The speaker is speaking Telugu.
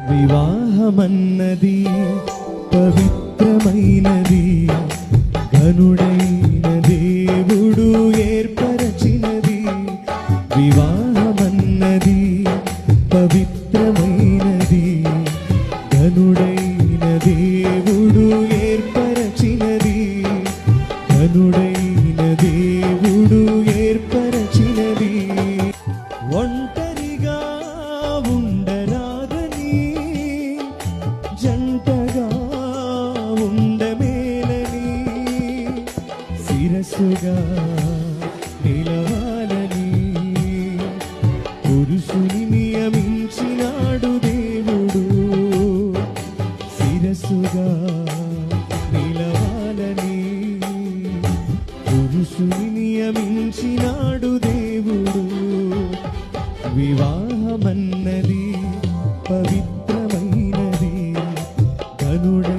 వివాహమన్నది పవిత్రమైనది, ఘనుడైన దేవుడు ఏర్పరచినది. వివాహమన్నది పవిత్రమైనది, ఘనుడైన దేవుడు ఏర్పరచినది. ఘనుడైన దేవుడు ఏర్పరచినది. ఒంటరిగా ఉండరాదని, జంటగా ఉండమేలని, శిరస్సుగా నిలవాలని పురుషుని నియమించినాడు దేవుడు. శిరస్సుగా నిలవాలని పురుషుని నియమించినాడు దేవుడు. వివాహమన్నది పవిత్రమైనది, ఘనుడైన